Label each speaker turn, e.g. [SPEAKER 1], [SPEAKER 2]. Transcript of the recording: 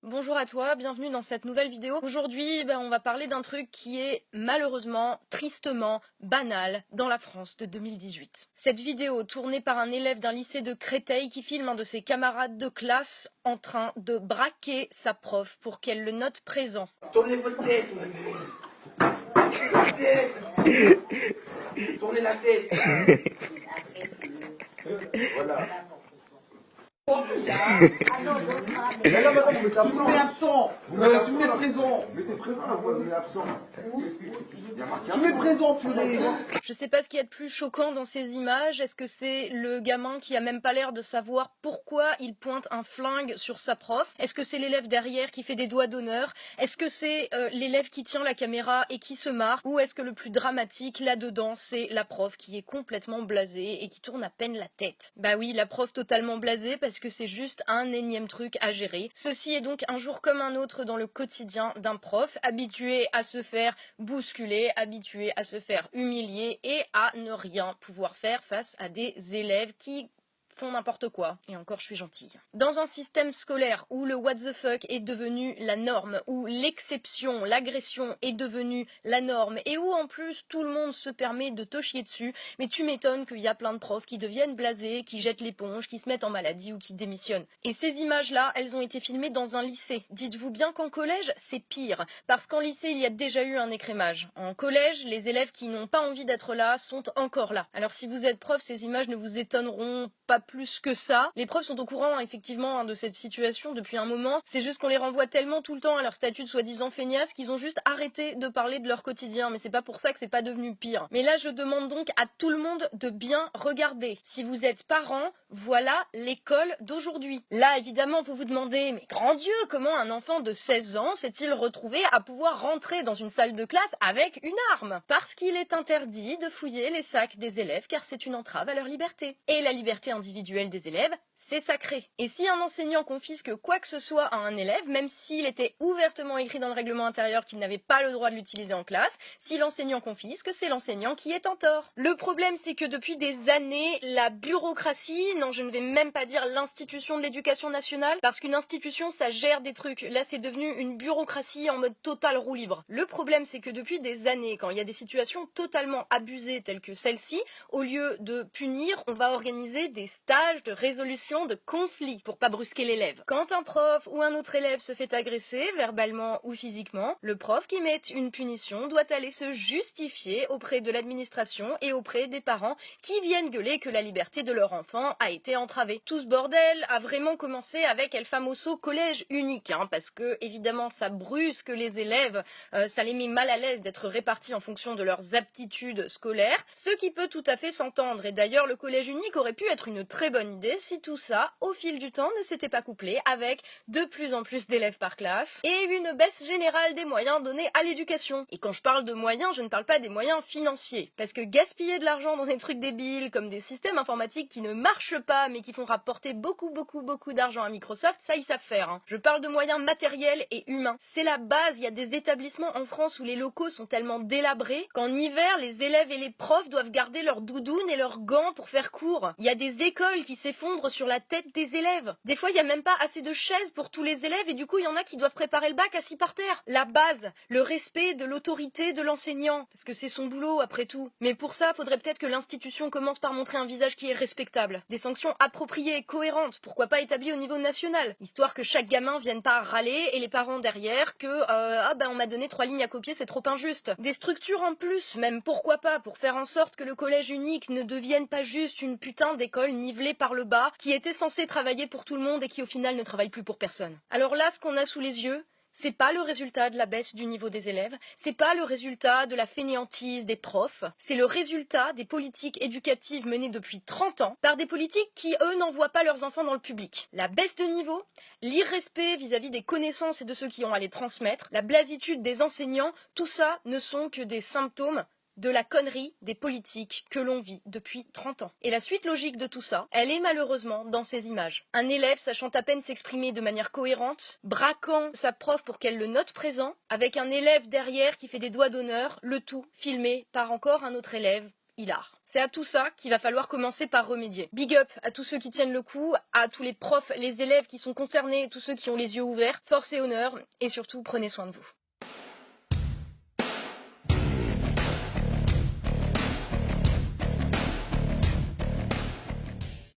[SPEAKER 1] Bonjour à toi, bienvenue dans cette nouvelle vidéo. Aujourd'hui, on va parler d'un truc qui est malheureusement, tristement, banal dans la France de 2018. Cette vidéo, tournée par un élève d'un lycée de Créteil qui filme un de ses camarades de classe en train de braquer sa prof pour qu'elle le note présent.
[SPEAKER 2] Tournez votre tête aujourd'hui. La tête. Tournez la tête. Voilà. Mais là, maintenant, vous mettez absent. Tu mets présent. Mettez présent, là, vous mettez absent. Tu mets présent, purée.
[SPEAKER 1] Je sais pas ce qu'il y a de plus choquant dans ces images. Est-ce que c'est le gamin qui a même pas l'air de savoir pourquoi il pointe un flingue sur sa prof? Est-ce que c'est l'élève derrière qui fait des doigts d'honneur? Est-ce que c'est l'élève qui tient la caméra et qui se marre? Ou est-ce que le plus dramatique là-dedans, c'est la prof qui est complètement blasée et qui tourne à peine la tête? Bah oui, la prof totalement blasée parce que c'est juste un énième truc à gérer. Ceci est donc un jour comme un autre dans le quotidien d'un prof, habitué à se faire bousculer, habitué à se faire humilier et à ne rien pouvoir faire face à des élèves qui font n'importe quoi. Et encore, je suis gentille. Dans un système scolaire où le what the fuck est devenu la norme, où l'exception, l'agression est devenue la norme, et où en plus tout le monde se permet de te chier dessus, mais tu m'étonnes qu'il y a plein de profs qui deviennent blasés, qui jettent l'éponge, qui se mettent en maladie ou qui démissionnent. Et ces images-là, elles ont été filmées dans un lycée. Dites-vous bien qu'en collège, c'est pire, parce qu'en lycée, il y a déjà eu un écrémage. En collège, les élèves qui n'ont pas envie d'être là sont encore là. Alors si vous êtes prof, ces images ne vous étonneront pas plus que ça. Les profs sont au courant effectivement de cette situation depuis un moment. C'est juste qu'on les renvoie tellement tout le temps à leur statut de soi-disant feignasse qu'ils ont juste arrêté de parler de leur quotidien. Mais c'est pas pour ça que c'est pas devenu pire. Mais là, je demande donc à tout le monde de bien regarder. Si vous êtes parent, voilà l'école d'aujourd'hui. Là, évidemment, vous vous demandez, mais grand Dieu, comment un enfant de 16 ans s'est-il retrouvé à pouvoir rentrer dans une salle de classe avec une arme? Parce qu'il est interdit de fouiller les sacs des élèves car c'est une entrave à leur liberté. Et la liberté individuelle des élèves, c'est sacré. Et si un enseignant confisque quoi que ce soit à un élève, même s'il était ouvertement écrit dans le règlement intérieur qu'il n'avait pas le droit de l'utiliser en classe, si l'enseignant confisque, c'est l'enseignant qui est en tort. Le problème, c'est que depuis des années, la bureaucratie, non, je ne vais même pas dire l'institution de l'éducation nationale, parce qu'une institution, ça gère des trucs. Là, c'est devenu une bureaucratie en mode total roue libre. Le problème, c'est que depuis des années, quand il y a des situations totalement abusées telles que celle-ci, au lieu de punir, on va organiser des stages de résolution de conflits pour pas brusquer l'élève. Quand un prof ou un autre élève se fait agresser, verbalement ou physiquement, le prof qui met une punition doit aller se justifier auprès de l'administration et auprès des parents qui viennent gueuler que la liberté de leur enfant a été entravée. Tout ce bordel a vraiment commencé avec El Famoso collège unique, parce que évidemment ça brusque les élèves, ça les met mal à l'aise d'être répartis en fonction de leurs aptitudes scolaires, ce qui peut tout à fait s'entendre. Et d'ailleurs, le collège unique aurait pu être une très bonne idée si tout ça, au fil du temps, ne s'était pas couplé avec de plus en plus d'élèves par classe et une baisse générale des moyens donnés à l'éducation. Et quand je parle de moyens, je ne parle pas des moyens financiers. Parce que gaspiller de l'argent dans des trucs débiles comme des systèmes informatiques qui ne marchent pas mais qui font rapporter beaucoup d'argent à Microsoft, ça ils savent faire. Je parle de moyens matériels et humains. C'est la base. Il y a des établissements en France où les locaux sont tellement délabrés qu'en hiver, les élèves et les profs doivent garder leurs doudounes et leurs gants pour faire cours. Il y a des écoles qui s'effondrent sur la tête des élèves. Des fois, il n'y a même pas assez de chaises pour tous les élèves et du coup, il y en a qui doivent préparer le bac assis par terre. La base, le respect de l'autorité de l'enseignant, parce que c'est son boulot après tout. Mais pour ça, faudrait peut-être que l'institution commence par montrer un visage qui est respectable. Des sanctions appropriées, cohérentes, pourquoi pas établies au niveau national, histoire que chaque gamin vienne pas râler et les parents derrière que on m'a donné 3 lignes à copier, c'est trop injuste. Des structures en plus, même pourquoi pas, pour faire en sorte que le collège unique ne devienne pas juste une putain d'école nivelée par le bas, qui était censée travailler pour tout le monde et qui au final ne travaille plus pour personne. Alors là, ce qu'on a sous les yeux, c'est pas le résultat de la baisse du niveau des élèves, c'est pas le résultat de la fainéantise des profs, c'est le résultat des politiques éducatives menées depuis 30 ans par des politiques qui, eux, n'envoient pas leurs enfants dans le public. La baisse de niveau, l'irrespect vis-à-vis des connaissances et de ceux qui ont à les transmettre, la blasitude des enseignants, tout ça ne sont que des symptômes de la connerie des politiques que l'on vit depuis 30 ans. Et la suite logique de tout ça, elle est malheureusement dans ces images. Un élève sachant à peine s'exprimer de manière cohérente, braquant sa prof pour qu'elle le note présent, avec un élève derrière qui fait des doigts d'honneur, le tout filmé par encore un autre élève, hilar. C'est à tout ça qu'il va falloir commencer par remédier. Big up à tous ceux qui tiennent le coup, à tous les profs, les élèves qui sont concernés, tous ceux qui ont les yeux ouverts. Force et honneur, et surtout prenez soin de vous.